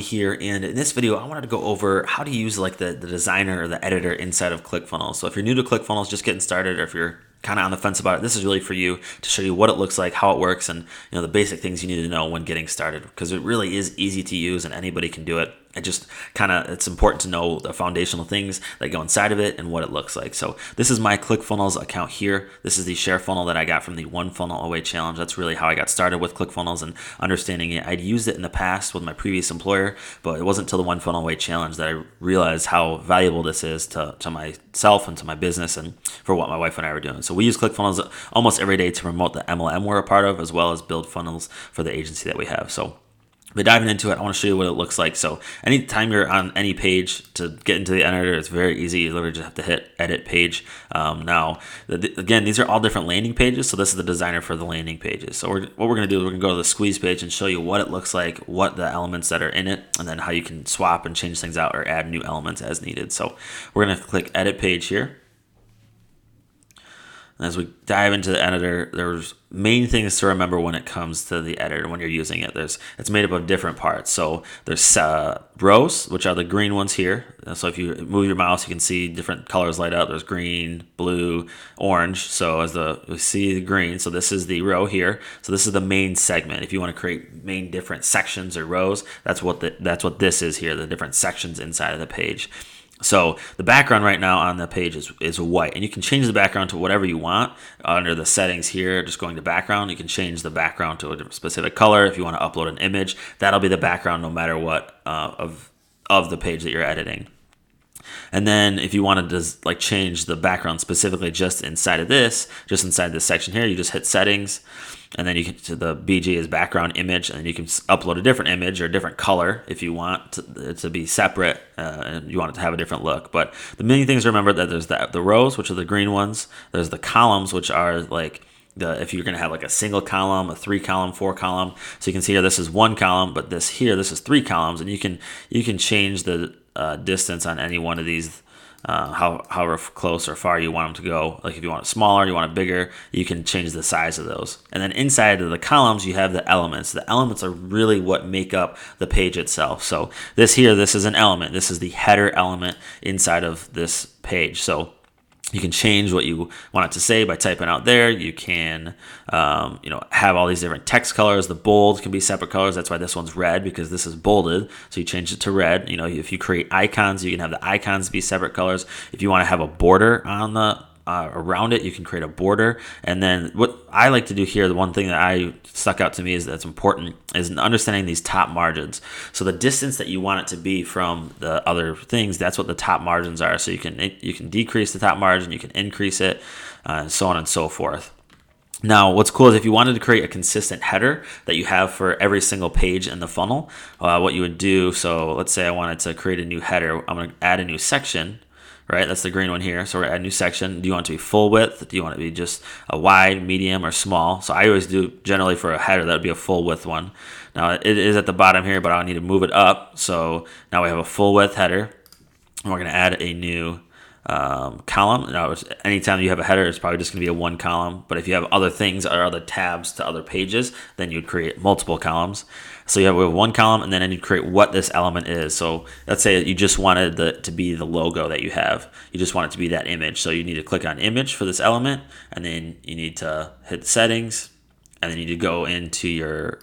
Here, and in this video I wanted to go over how to use like the designer or the editor inside of ClickFunnels. So if you're new to ClickFunnels, just getting started, or if you're kind of on the fence about it, this is really for you to show you what it looks like, how it works, and the basic things you need to know when getting started, because it really is easy to use and anybody can do it. It's important to know the foundational things that go inside of it and what it looks like. So this is my ClickFunnels account here. This is the share funnel that I got from the One Funnel Away Challenge. That's really how I got started with ClickFunnels and understanding it. I'd used it in the past with my previous employer, but it wasn't until the One Funnel Away Challenge that I realized how valuable this is to myself and to my business and for what my wife and I were doing. So we use ClickFunnels almost every day to promote the MLM we're a part of, as well as build funnels for the agency that we have. So but diving into it, I want to show you what it looks like. So anytime you're on any page, to get into the editor, it's very easy. You literally just have to hit edit page. Again, these are all different landing pages. So this is the designer for the landing pages. So what we're going to do is we're going to go to the squeeze page and show you what it looks like, what the elements that are in it, and then how you can swap and change things out or add new elements as needed. So we're going to click edit page here. And as we dive into the editor, there's main things to remember when it comes to the editor when you're using it. It's made up of different parts. So there's rows, which are the green ones here. So if you move your mouse, you can see different colors light up. There's green, blue, orange. So we see the green, so this is the row here. So this is the main segment. If you want to create main different sections or rows, that's what this is here, the different sections inside of the page. So the background right now on the page is white, and you can change the background to whatever you want. Under the settings here, just going to background, you can change the background to a different specific color. If you want to upload an image, that'll be the background no matter what of the page that you're editing. And then if you wanted to change the background specifically just inside this section here, you just hit settings, and then you can the BG is background image, and then you can upload a different image or a different color if you want it to be separate and you want it to have a different look. But the main things to remember that there's the rows, which are the green ones. There's the columns, which are if you're going to have a single column, a 3-column, 4-column. So you can see here this is 1 column, but this is 3 columns, and you can change the distance on any one of these, however close or far you want them to go. Like if you want it smaller, you want it bigger, you can change the size of those. And then inside of the columns, you have the elements. The elements are really what make up the page itself. So this is an element. This is the header element inside of this page. So you can change what you want it to say by typing out there. You can, have all these different text colors. The bold can be separate colors. That's why this one's red, because this is bolded. So you change it to red. If you create icons, you can have the icons be separate colors. If you want to have a border on the around it, you can create a border. And then what I like to do here, the one thing that stuck out to me that's important is understanding these top margins. So the distance that you want it to be from the other things, that's what the top margins are. So you can decrease the top margin, you can increase it, so on and so forth. Now, what's cool is if you wanted to create a consistent header that you have for every single page in the funnel, what you would do, so let's say I wanted to create a new header. I'm going to add a new section. Right, that's the green one here. So we're at a new section. Do you want it to be full width? Do you want it to be just a wide, medium, or small? So I always do generally for a header that would be a full width one. Now it is at the bottom here, but I need to move it up. So now we have a full width header, and we're going to add a new column. Now, anytime you have a header, it's probably just going to be a 1 column. But if you have other things or other tabs to other pages, then you'd create multiple columns. So we have 1 column, and then you create what this element is. So let's say you just wanted it to be the logo that you have. You just want it to be that image. So you need to click on image for this element, and then you need to hit settings, and then you need to go into your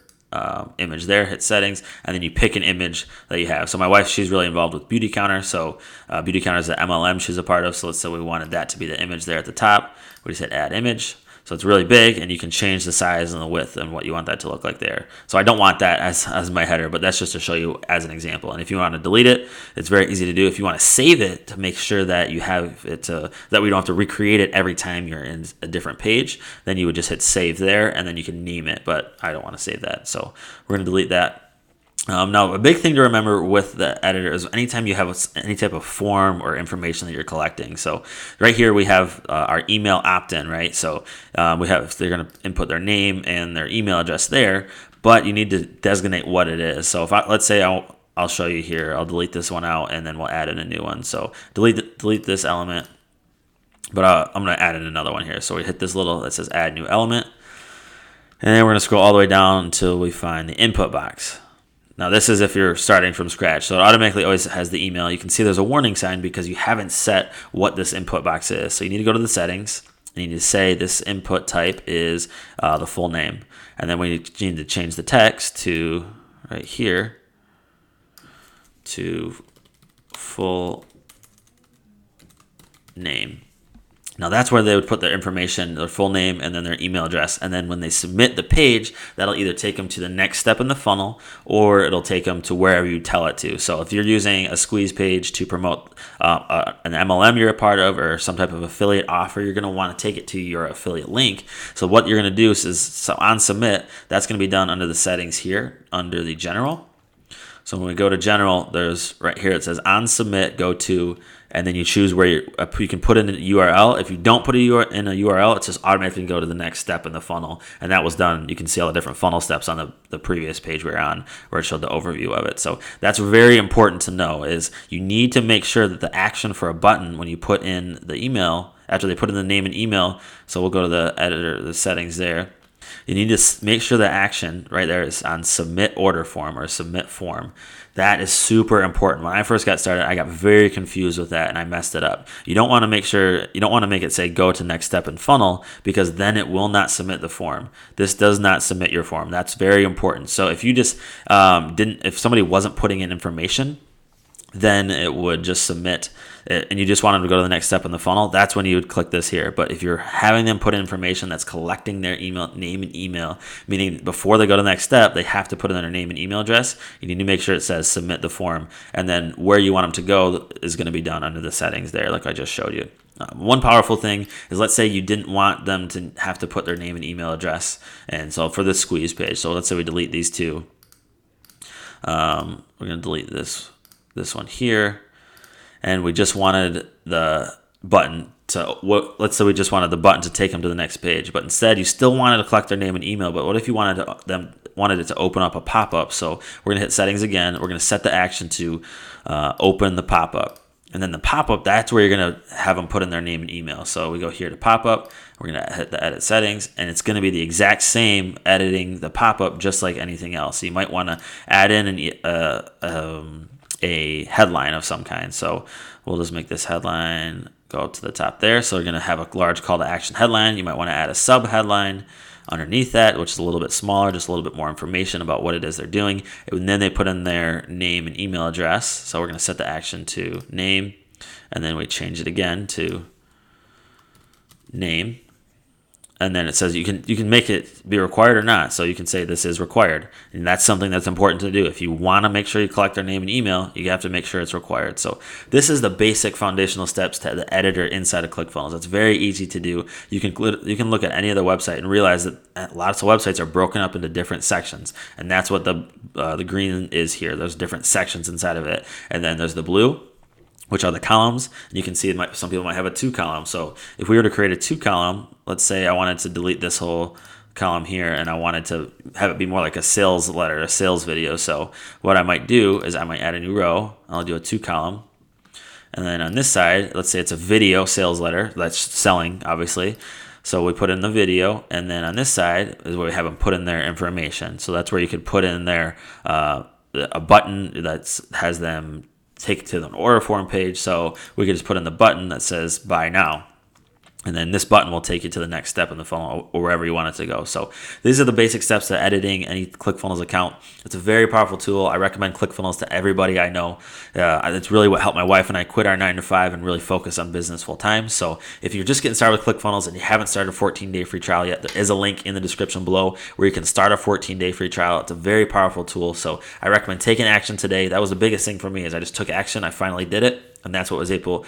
image there, hit settings, and then you pick an image that you have. So my wife, she's really involved with Beauty Counter. So Beauty Counter is the MLM she's a part of. So let's say we wanted that to be the image there at the top. We just hit add image. So it's really big, and you can change the size and the width and what you want that to look like there. So I don't want that as my header, but that's just to show you as an example. And if you want to delete it, it's very easy to do. If you want to save it to make sure that you have it that we don't have to recreate it every time you're in a different page, then you would just hit save there, and then you can name it. But I don't want to save that, so we're going to delete that. Now, a big thing to remember with the editor is anytime you have any type of form or information that you're collecting. So right here we have our email opt-in, right? So they're going to input their name and their email address there, but you need to designate what it is. So let's say I'll show you here. I'll delete this one out, and then we'll add in a new one. So delete this element, but I'm going to add in another one here. So we hit this little that says add new element, and then we're going to scroll all the way down until we find the input box. Now this is if you're starting from scratch. So it automatically always has the email. You can see there's a warning sign because you haven't set what this input box is. So you need to go to the settings and you need to say this input type is the full name. And then we need to change the text to right here to full name. Now that's where they would put their information, their full name, and then their email address. And then when they submit the page, that'll either take them to the next step in the funnel, or it'll take them to wherever you tell it to. So if you're using a squeeze page to promote an MLM you're a part of, or some type of affiliate offer, you're going to want to take it to your affiliate link. So what you're going to do is on submit, that's going to be done under the settings here, under the general. So when we go to general, there's right here, it says on submit, go to, and then you choose where you can put in a URL. If you don't put in a URL, it just automatically go to the next step in the funnel. And that was done. You can see all the different funnel steps on the previous page we were on, where it showed the overview of it. So that's very important to know, is you need to make sure that the action for a button, when you put in the email, after they put in the name and email, so we'll go to the editor, the settings there. You need to make sure the action right there is on submit order form or submit form. That is super important. When I first got started, I got very confused with that and I messed it up. You don't want to make it say go to next step in funnel, because then it will not submit the form. This does not submit your form. That's very important. So if you just if somebody wasn't putting in information, then it would just submit it, and you just want them to go to the next step in the funnel, that's when you would click this here. But if you're having them put in information that's collecting their email, name and email, meaning before they go to the next step, they have to put in their name and email address, you need to make sure it says submit the form, and then where you want them to go is going to be done under the settings there, like I just showed you. One powerful thing is, let's say you didn't want them to have to put their name and email address, and so for this squeeze page, so let's say we delete these two. We're going to delete this one here, and we just wanted the button to, let's say we just wanted the button to take them to the next page, but instead you still wanted to collect their name and email. But what if you wanted it to open up a pop-up? So we're going to hit settings again. We're going to set the action to open the pop-up. And then the pop-up, that's where you're going to have them put in their name and email. So we go here to pop-up. We're going to hit the edit settings, and it's going to be the exact same editing the pop-up just like anything else. So you might want to add in a headline of some kind. So we'll just make this headline go up to the top there. So we're going to have a large call to action headline. You might want to add a sub headline underneath that, which is a little bit smaller, just a little bit more information about what it is they're doing. And then they put in their name and email address. So we're going to set the action to name, and then we change it again to name. And then it says you can make it be required or not. So you can say this is required. And that's something that's important to do. If you want to make sure you collect their name and email, you have to make sure it's required. So this is the basic foundational steps to the editor inside of Clickfunnels. It's very easy to do. You can look at any other website and realize that lots of websites are broken up into different sections. And that's what the green is here. There's different sections inside of it. And then there's the blue, which are the columns. And you can see some people might have a 2-column. So if we were to create a 2-column, let's say I wanted to delete this whole column here and I wanted to have it be more like a sales letter, a sales video. So what I might do is I might add a new row. I'll do a 2-column. And then on this side, let's say it's a video sales letter that's selling, obviously. So we put in the video, and then on this side is where we have them put in their information. So that's where you could put in their a button that has them take it to an order form page. So we could just put in the button that says buy now. And then this button will take you to the next step in the funnel or wherever you want it to go. So these are the basic steps to editing any ClickFunnels account. It's a very powerful tool. I recommend ClickFunnels to everybody I know. It's really what helped my wife and I quit our 9-to-5 and really focus on business full time. So if you're just getting started with ClickFunnels and you haven't started a 14-day free trial yet, there is a link in the description below where you can start a 14-day free trial. It's a very powerful tool. So I recommend taking action today. That was the biggest thing for me, is I just took action. I finally did it. And that's what was able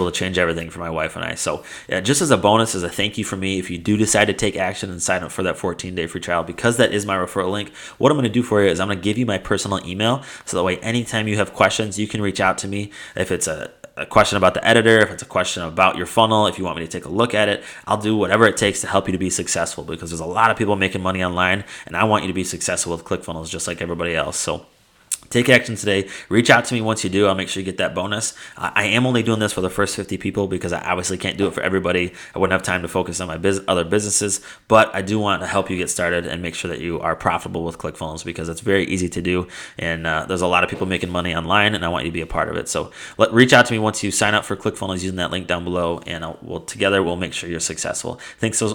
to change everything for my wife and I. So just as a bonus, as a thank you for me, if you do decide to take action and sign up for that 14-day free trial, because that is my referral link, what I'm going to do for you is I'm going to give you my personal email. So that way, anytime you have questions, you can reach out to me. If it's a question about the editor, if it's a question about your funnel, if you want me to take a look at it, I'll do whatever it takes to help you to be successful, because there's a lot of people making money online, and I want you to be successful with ClickFunnels just like everybody else. So Take action today. Reach out to me once you do. I'll make sure you get that bonus. I am only doing this for the first 50 people because I obviously can't do it for everybody. I wouldn't have time to focus on my other businesses, but I do want to help you get started and make sure that you are profitable with ClickFunnels because it's very easy to do. And there's a lot of people making money online, and I want you to be a part of it. So reach out to me once you sign up for ClickFunnels using that link down below, and together we'll make sure you're successful. Thanks so